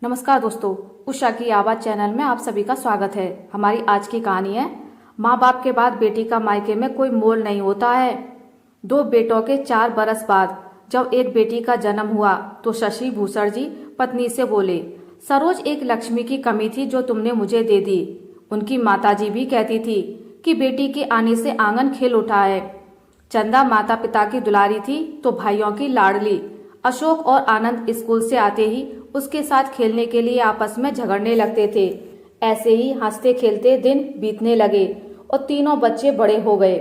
नमस्कार दोस्तों, उषा की आवाज़ चैनल में आप सभी का स्वागत है। हमारी आज की कहानी है माँ बाप के बाद बेटी का मायके में कोई मोल नहीं होता है। 2 बेटों के 4 बरस बाद जब एक बेटी का जन्म हुआ तो शशि भूषण जी पत्नी से बोले, सरोज, एक लक्ष्मी की कमी थी जो तुमने मुझे दे दी। उनकी माताजी भी कहती थी कि बेटी के आने से आंगन खिल उठा है। चंदा माता पिता की दुलारी थी तो भाइयों की लाडली। अशोक और आनंद स्कूल से आते ही उसके साथ खेलने के लिए आपस में झगड़ने लगते थे। ऐसे ही हंसते खेलते दिन बीतने लगे और तीनों बच्चे बड़े हो गए।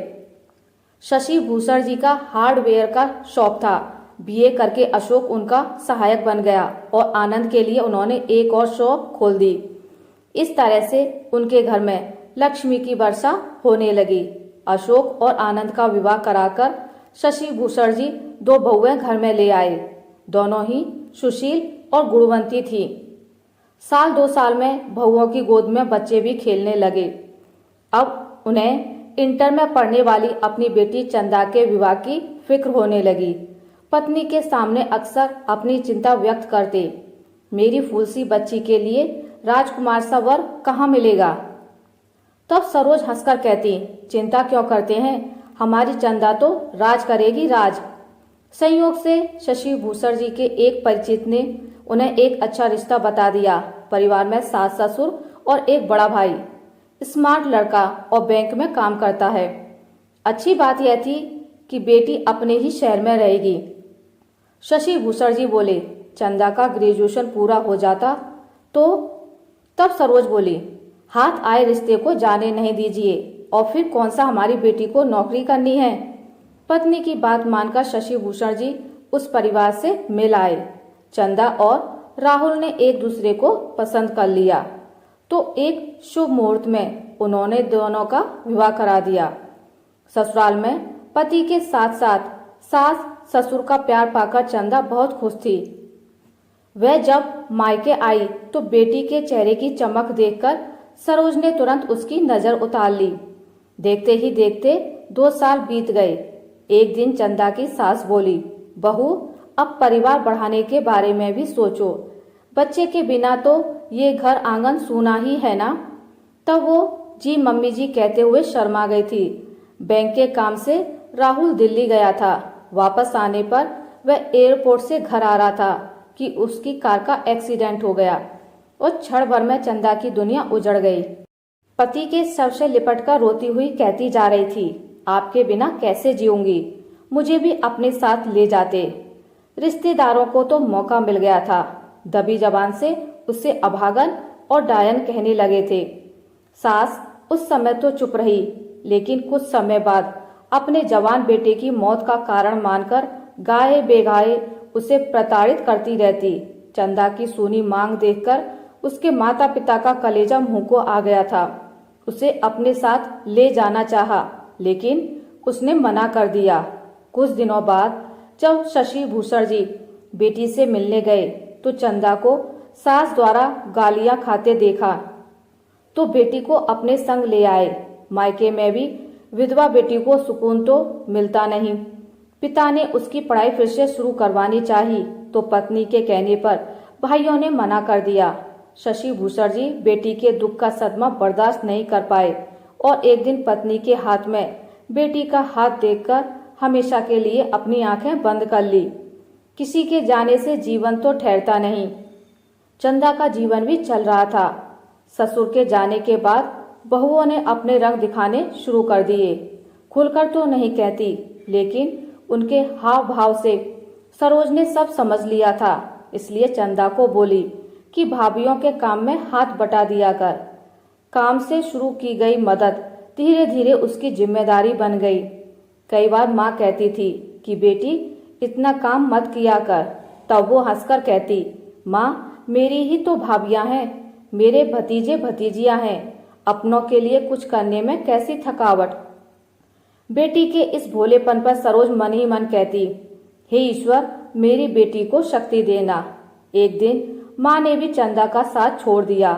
शशि भूषण जी का हार्डवेयर का शॉप था। बीए करके अशोक उनका सहायक बन गया और आनंद के लिए उन्होंने एक और शॉप खोल दी। इस तरह से उनके घर में लक्ष्मी की वर्षा होने लगी। अशोक और आनंद का विवाह कराकर शशि भूषण जी 2 बहुएं घर में ले आए। दोनों ही सुशील और गुणवंती थी। 1-2 साल में बहुओं की गोद में बच्चे भी खेलने लगे। अब उन्हें इंटर में पढ़ने वाली अपनी बेटी चंदा के विवाह की फिक्र होने लगी। पत्नी के सामने अक्सर अपनी चिंता व्यक्त करते, मेरी फूलसी बच्ची के लिए राजकुमार सा वर कहाँ मिलेगा। तब सरोज हंसकर कहती, चिंता क्यों करते हैं, हमारी चंदा तो राज करेगी, राज। संयोग से शशि भूषण जी के एक परिचित ने उन्हें एक अच्छा रिश्ता बता दिया। परिवार में सास ससुर और एक बड़ा भाई, स्मार्ट लड़का और बैंक में काम करता है। अच्छी बात यह थी कि बेटी अपने ही शहर में रहेगी। शशि भूषण जी बोले, चंदा का ग्रेजुएशन पूरा हो जाता तो। तब सरोज बोली, हाथ आए रिश्ते को जाने नहीं दीजिए, और फिर कौन सा हमारी बेटी को नौकरी करनी है। पत्नी की बात मानकर शशि भूषण जी उस परिवार से मिल आए। चंदा और राहुल ने एक दूसरे को पसंद कर लिया तो एक शुभ मुहूर्त में उन्होंने दोनों का विवाह करा दिया। ससुराल में पति के साथ साथ सास ससुर का प्यार पाकर चंदा बहुत खुश थी। वह जब मायके आई तो बेटी के चेहरे की चमक देखकर सरोज ने तुरंत उसकी नजर उतार ली। देखते ही देखते 2 साल बीत गए। एक दिन चंदा की सास बोली, बहू, अब परिवार बढ़ाने के बारे में भी सोचो। बच्चे के बिना तो ये घर आंगन सूना ही है ना। तब वो जी मम्मी जी कहते हुए शर्मा गई थी। बैंक के काम से राहुल दिल्ली गया था। वापस आने पर वह एयरपोर्ट से घर आ रहा था कि उसकी कार का एक्सीडेंट हो गया और क्षण भर में चंदा की दुनिया उजड़ गई। पति के शव से लिपटकर रोती हुई कहती जा रही थी, आपके बिना कैसे जीऊंगी, मुझे भी अपने साथ ले जाते। रिश्तेदारों को तो मौका मिल गया था। दबी जबान से उसे अभागन और डायन कहने लगे थे। सास उस समय तो चुप रही, लेकिन कुछ समय बाद अपने जवान बेटे की मौत का कारण मानकर गाए बेगाए उसे प्रताड़ित करती रहती। चंदा की सूनी मांग देखकर उसके माता पिता का कलेजा मुंह को आ गया था। उसे अपने साथ ले जाना चाहा, लेकिन उसने मना कर दिया। कुछ दिनों बाद जब शशि भूषण जी बेटी से मिलने गए तो चंदा को सास द्वारा गालियां खाते देखा तो बेटी को अपने संग ले आए। मायके में भी विधवा बेटी को सुकून तो मिलता नहीं। पिता ने उसकी पढ़ाई फिर से शुरू करवानी चाहिए तो पत्नी के कहने पर भाइयों ने मना कर दिया। शशि भूषण जी बेटी के दुख का सदमा बर्दाश्त नहीं कर पाए और एक दिन पत्नी के हाथ में बेटी का हाथ देखकर हमेशा के लिए अपनी आंखें बंद कर ली। किसी के जाने से जीवन तो ठहरता नहीं। चंदा का जीवन भी चल रहा था। ससुर के जाने के बाद बहुओं ने अपने रंग दिखाने शुरू कर दिए। खुलकर तो नहीं कहती, लेकिन उनके हाव भाव से सरोज ने सब समझ लिया था। इसलिए चंदा को बोली कि भाभीियों के काम में हाथ बटा दिया कर। काम से शुरू की गई मदद धीरे धीरे उसकी जिम्मेदारी बन गई। कई बार माँ कहती थी कि बेटी इतना काम मत किया कर, तब वो हंसकर कहती, माँ, मेरी ही तो भाभियां हैं, मेरे भतीजे भतीजियां हैं, अपनों के लिए कुछ करने में कैसी थकावट। बेटी के इस भोलेपन पर सरोज मन ही मन कहती, हे ईश्वर, मेरी बेटी को शक्ति देना। एक दिन माँ ने भी चंदा का साथ छोड़ दिया।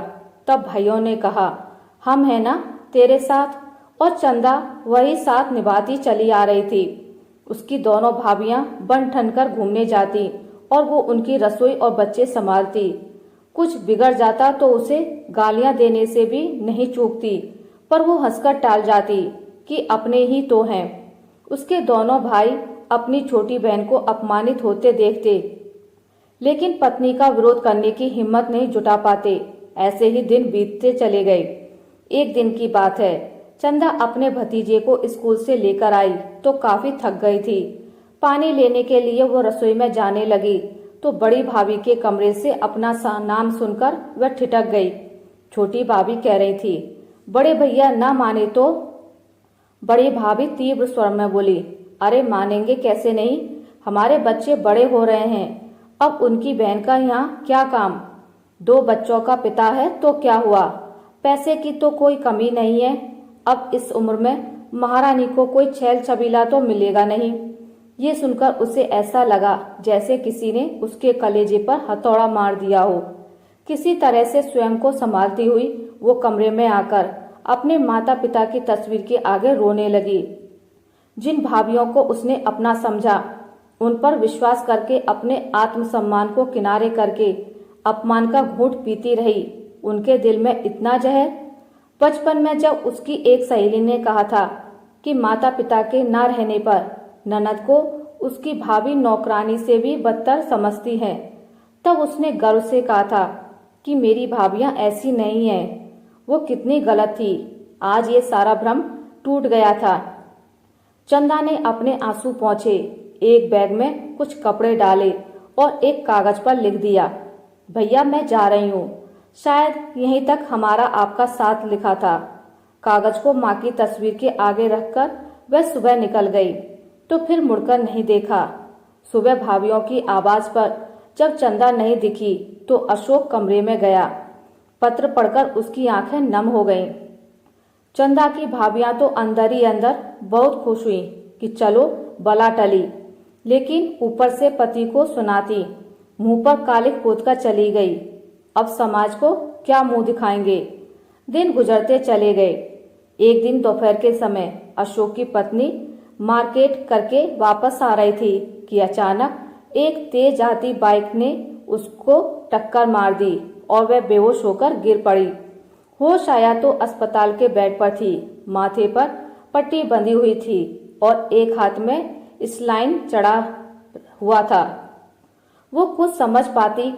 तब भाइयों ने कहा, हम है ना तेरे साथ, और चंदा वही साथ निभाती चली आ रही थी। उसकी दोनों भाभियां बन ठन कर घूमने जाती और वो उनकी रसोई और बच्चे संभालती। कुछ बिगड़ जाता तो उसे गालियां देने से भी नहीं चूकती, पर वो हंसकर टाल जाती कि अपने ही तो हैं। उसके दोनों भाई अपनी छोटी बहन को अपमानित होते देखते, लेकिन पत्नी का विरोध करने की हिम्मत नहीं जुटा पाते। ऐसे ही दिन बीतते चले गए। एक दिन की बात है, चंदा अपने भतीजे को स्कूल से लेकर आई तो काफी थक गई थी। पानी लेने के लिए वो रसोई में जाने लगी तो बड़ी भाभी के कमरे से अपना नाम सुनकर वह ठिठक गई। छोटी भाभी कह रही थी, बड़े भैया ना माने तो। बड़ी भाभी तीव्र स्वर में बोली, अरे मानेंगे कैसे नहीं, हमारे बच्चे बड़े हो रहे हैं, अब उनकी बहन का यहाँ क्या काम। 2 बच्चों का पिता है तो क्या हुआ, पैसे की तो कोई कमी नहीं है। अब इस उम्र में महारानी को कोई छैल छबीला तो मिलेगा नहीं। ये सुनकर उसे ऐसा लगा जैसे किसी ने उसके कलेजे पर हथौड़ा मार दिया हो। किसी तरह से स्वयं को संभालती हुई वो कमरे में आकर अपने माता पिता की तस्वीर के आगे रोने लगी। जिन भाभियों को उसने अपना समझा, उन पर विश्वास करके अपने आत्मसम्मान को किनारे करके अपमान का घूंट पीती रही। उनके दिल में इतना जहर। बचपन में जब उसकी एक सहेली ने कहा था कि माता पिता के न रहने पर ननद को उसकी भाभी नौकरानी से भी बदतर समझती है, तब उसने गर्व से कहा था कि मेरी भाभियां ऐसी नहीं हैं। वो कितनी गलत थी। आज ये सारा भ्रम टूट गया था। चंदा ने अपने आंसू पोंछे, एक बैग में कुछ कपड़े डाले और एक कागज पर लिख दिया, भैया मैं जा रही हूँ। शायद यहीं तक हमारा आपका साथ लिखा था। कागज को माँ की तस्वीर के आगे रखकर वह सुबह निकल गई तो फिर मुड़कर नहीं देखा। सुबह भाभियों की आवाज पर जब चंदा नहीं दिखी तो अशोक कमरे में गया। पत्र पढ़कर उसकी आंखें नम हो गईं। चंदा की भाभियां तो अंदर ही अंदर बहुत खुश हुई कि चलो बला टली, लेकिन ऊपर से पति को सुनाती, मुंह पर कालिख पोतकर चली गई। अब समाज को क्या मुंह दिखाएंगे। दिन गुजरते चले गए। एक दिन दोपहर के समय अशोक की पत्नी मार्केट करके वापस आ रही थी कि अचानक एक तेज आती बाइक ने उसको टक्कर मार दी और वह बेहोश होकर गिर पड़ी। होश आया तो अस्पताल के बेड पर थी। माथे पर पट्टी बंधी हुई थी और एक हाथ में स्लाइन चढ़ा हुआ था। वो कुछ समझ पाती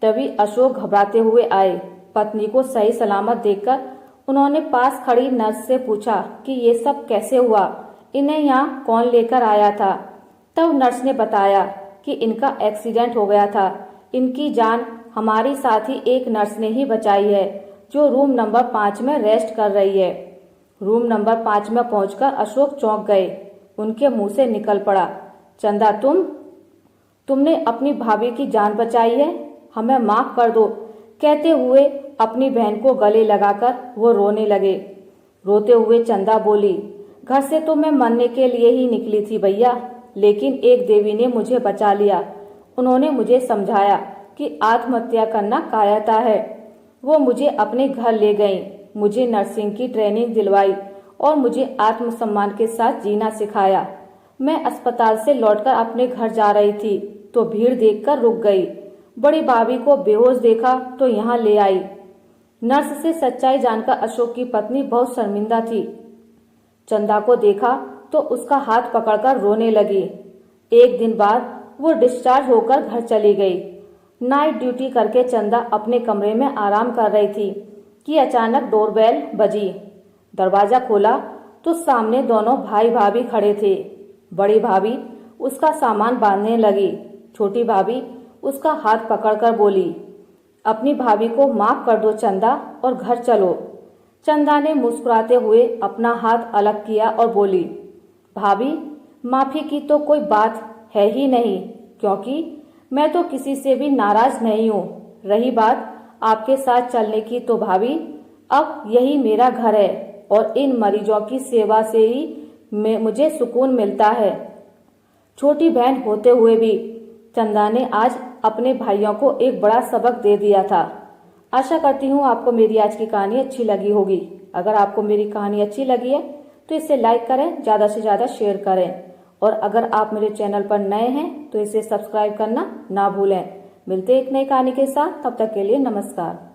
तभी अशोक घबराते हुए आए। पत्नी को सही सलामत देखकर उन्होंने पास खड़ी नर्स से पूछा कि ये सब कैसे हुआ, इन्हें यहाँ कौन लेकर आया था। तब नर्स ने बताया कि इनका एक्सीडेंट हो गया था। इनकी जान हमारी साथी एक नर्स ने ही बचाई है जो रूम नंबर 5 में रेस्ट कर रही है। रूम नंबर 5 में पहुंचकर अशोक चौंक गए। उनके मुंह से निकल पड़ा, चंदा तुमने अपनी भाभी की जान बचाई है, हमें माफ कर दो। कहते हुए अपनी बहन को गले लगाकर वो रोने लगे। रोते हुए चंदा बोली, घर से तो मैं मरने के लिए ही निकली थी भैया, लेकिन एक देवी ने मुझे बचा लिया। उन्होंने मुझे समझाया कि आत्महत्या करना कायरता है। वो मुझे अपने घर ले गईं, मुझे नर्सिंग की ट्रेनिंग दिलवाई और मुझे आत्मसम्मान के साथ जीना सिखाया। मैं अस्पताल से लौटकर अपने घर जा रही थी तो भीड़ देखकर रुक गई। बड़ी भाभी को बेहोश देखा तो यहाँ ले आई। नर्स से सच्चाई जानकर अशोक की पत्नी बहुत शर्मिंदा थी। चंदा को देखा तो उसका हाथ पकड़कर रोने लगी। एक दिन बाद वो डिस्चार्ज होकर घर चली गई। नाइट ड्यूटी करके चंदा अपने कमरे में आराम कर रही थी कि अचानक डोरबेल बजी। दरवाजा खोला तो सामने दोनों भाई भाभी खड़े थे। बड़ी भाभी उसका सामान बांधने लगी। छोटी भाभी उसका हाथ पकड़कर बोली, अपनी भाभी को माफ कर दो चंदा और घर चलो। चंदा ने मुस्कुराते हुए अपना हाथ अलग किया और बोली, भाभी माफी की तो कोई बात है ही नहीं, क्योंकि मैं तो किसी से भी नाराज नहीं हूँ। रही बात आपके साथ चलने की तो भाभी, अब यही मेरा घर है और इन मरीजों की सेवा से ही मुझे सुकून मिलता है। छोटी बहन होते हुए भी चंदा ने आज अपने भाइयों को एक बड़ा सबक दे दिया था। आशा करती हूँ आपको मेरी आज की कहानी अच्छी लगी होगी। अगर आपको मेरी कहानी अच्छी लगी है तो इसे लाइक करें, ज़्यादा से ज़्यादा शेयर करें और अगर आप मेरे चैनल पर नए हैं तो इसे सब्सक्राइब करना ना भूलें। मिलते हैं एक नई कहानी के साथ, तब तक के लिए नमस्कार।